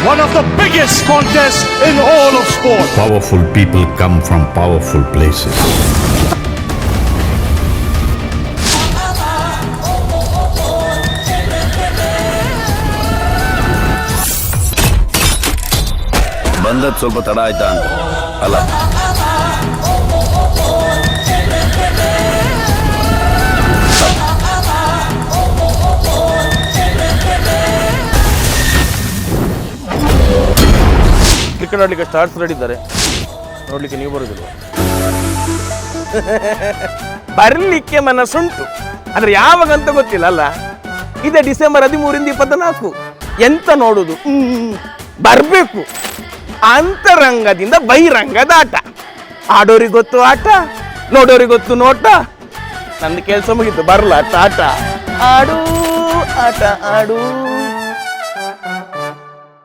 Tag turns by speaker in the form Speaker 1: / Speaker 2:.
Speaker 1: one of the biggest contests in all of sport.
Speaker 2: Powerful people come from powerful places.
Speaker 3: ಬಂದದ್ದು ಸ್ವಲ್ಪ ತಡ ಆಯ್ತಾ ಅಂತ ಅಲ್ಲ.
Speaker 4: ಕ್ರಿಕೆಟ್ ಆಡ್ಲಿಕ್ಕೆ ಸ್ಟಾರ್ಸ್ ರೆಡಿ ಇದ್ದಾರೆ, ನೋಡ್ಲಿಕ್ಕೆ ನೀವು ಬರುದಿಲ್ಲ. ಬರ್ಲಿಕ್ಕೆ ಮನಸ್ಸುಂಟು, ಆದ್ರೆ ಯಾವಾಗ ಅಂತ ಗೊತ್ತಿಲ್ಲ ಅಲ್ಲ. ಇದೆ ಡಿಸೆಂಬರ್ 13ರಿಂದ 24. ಎಂತ ನೋಡುದು, ಬರ್ಬೇಕು. ಅಂತರಂಗದಿಂದ ಬಹಿರಂಗದ ಆಟ. ಆಡೋರಿಗೆ ಗೊತ್ತು ಆಟ, ನೋಡೋರಿಗೆ ಗೊತ್ತು ನೋಟ. ನಂದು ಕೆಲಸ ಮುಗೀತು, ಬರ್ಲ ಆಟ ಆಡು ಆಟ ಆಡು.